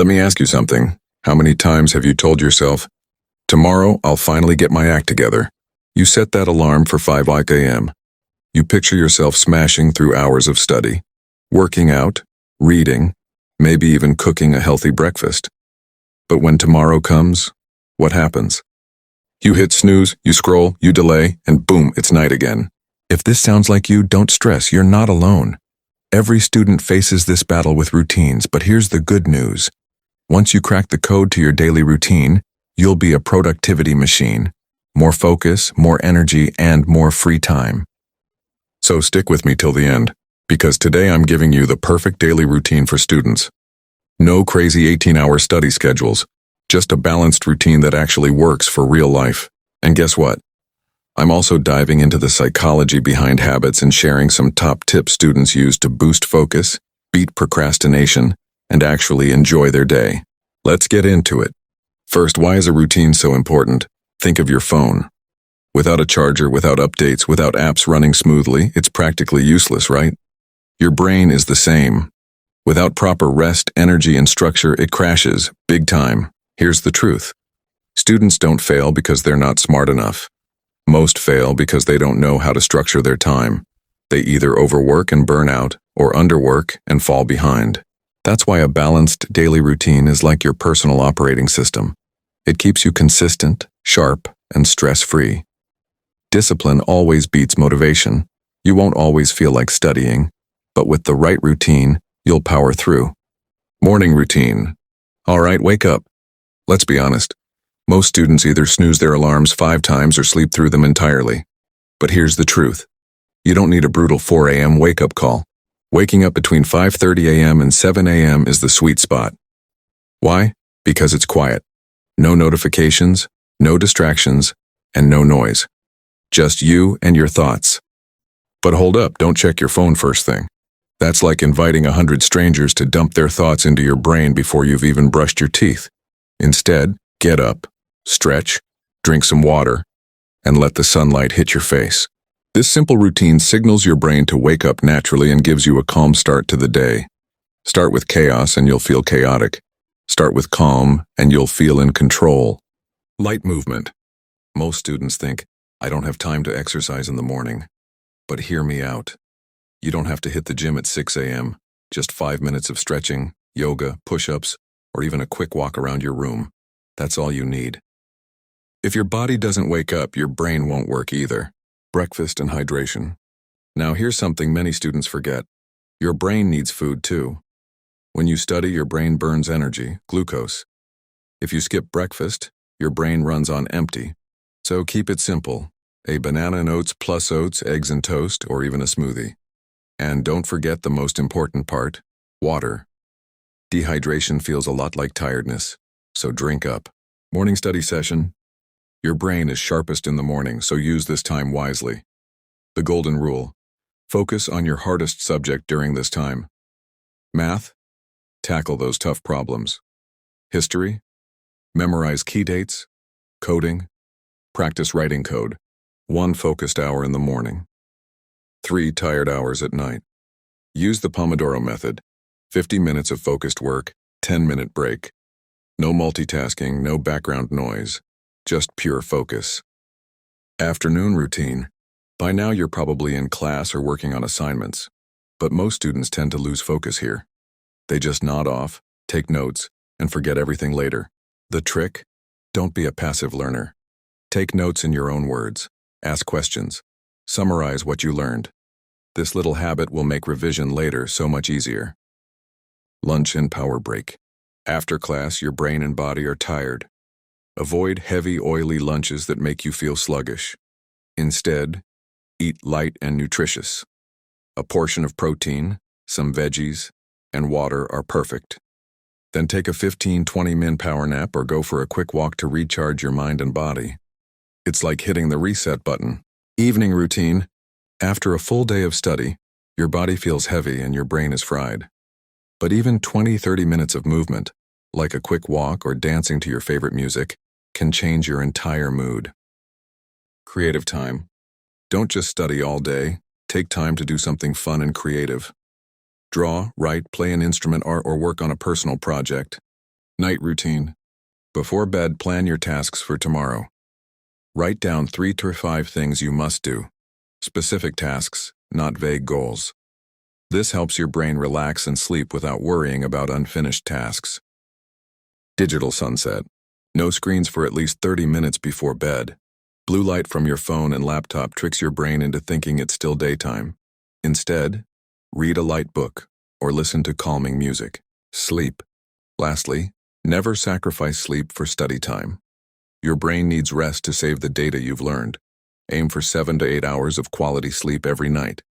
Let me ask you something. How many times have you told yourself, tomorrow I'll finally get my act together? You set that alarm for 5 a.m. You picture yourself smashing through hours of study, working out, reading, maybe even cooking a healthy breakfast. But when tomorrow comes, what happens? You hit snooze, you scroll, you delay, and boom, it's night again. If this sounds like you, don't stress, you're not alone. Every student faces this battle with routines, but here's the good news. Once you crack the code to your daily routine, you'll be a productivity machine. More focus, more energy, and more free time. So stick with me till the end, because today I'm giving you the perfect daily routine for students. No crazy 18-hour study schedules, just a balanced routine that actually works for real life. And guess what? I'm also diving into the psychology behind habits and sharing some top tips students use to boost focus, beat procrastination, and actually enjoy their day. Let's get into it. First, why is a routine so important? Think of your phone. Without a charger, without updates, without apps running smoothly, it's practically useless, right? Your brain is the same. Without proper rest, energy, and structure, it crashes, big time. Here's the truth. Students don't fail because they're not smart enough. Most fail because they don't know how to structure their time. They either overwork and burn out, or underwork and fall behind. That's why a balanced daily routine is like your personal operating system. It keeps you consistent, sharp, and stress-free. Discipline always beats motivation. You won't always feel like studying, but with the right routine, you'll power through. Morning routine. All right, wake up. Let's be honest. Most students either snooze their alarms 5 times or sleep through them entirely. But here's the truth. You don't need a brutal 4 a.m. wake-up call. Waking up between 5:30 a.m. and 7 a.m. is the sweet spot. Why? Because it's quiet. No notifications, no distractions, and no noise. Just you and your thoughts. But hold up, don't check your phone first thing. That's like inviting 100 strangers to dump their thoughts into your brain before you've even brushed your teeth. Instead, get up, stretch, drink some water, and let the sunlight hit your face. This simple routine signals your brain to wake up naturally and gives you a calm start to the day. Start with chaos and you'll feel chaotic. Start with calm and you'll feel in control. Light movement. Most students think, I don't have time to exercise in the morning. But hear me out. You don't have to hit the gym at 6 a.m. Just 5 minutes of stretching, yoga, push-ups, or even a quick walk around your room. That's all you need. If your body doesn't wake up, your brain won't work either. Breakfast and hydration. Now here's something many students forget. Your brain needs food too. When you study, your brain burns energy, glucose. If you skip breakfast, your brain runs on empty. So keep it simple. A banana and oats plus oats, eggs and toast, or even a smoothie. And don't forget the most important part, water. Dehydration feels a lot like tiredness, so drink up. Morning study session. Your brain is sharpest in the morning, so use this time wisely. The golden rule. Focus on your hardest subject during this time. Math. Tackle those tough problems. History. Memorize key dates. Coding. Practice writing code. 1 focused hour in the morning. 3 tired hours at night. Use the Pomodoro method. 50 minutes of focused work, 10-minute break. No multitasking, no background noise. Just pure focus. Afternoon routine. By now you're probably in class or working on assignments, but most students tend to lose focus here. They just nod off, take notes, and forget everything later. The trick? Don't be a passive learner. Take notes in your own words. Ask questions. Summarize what you learned. This little habit will make revision later so much easier. Lunch and power break. After class, your brain and body are tired. Avoid heavy, oily lunches that make you feel sluggish. Instead, eat light and nutritious. A portion of protein, some veggies, and water are perfect. Then take a 15-20-minute power nap or go for a quick walk to recharge your mind and body. It's like hitting the reset button. Evening routine. After a full day of study, your body feels heavy and your brain is fried. But even 20-30 minutes of movement, like a quick walk or dancing to your favorite music, can change your entire mood. Creative time. Don't just study all day. Take time to do something fun and creative. Draw, write, play an instrument, art, or work on a personal project. Night routine. Before bed, plan your tasks for tomorrow. Write down 3 to 5 things you must do. Specific tasks, not vague goals. This helps your brain relax and sleep without worrying about unfinished tasks. Digital sunset. No screens for at least 30 minutes before bed. Blue light from your phone and laptop tricks your brain into thinking it's still daytime. Instead, read a light book or listen to calming music. Sleep. Lastly, never sacrifice sleep for study time. Your brain needs rest to save the data you've learned. Aim for 7 to 8 hours of quality sleep every night.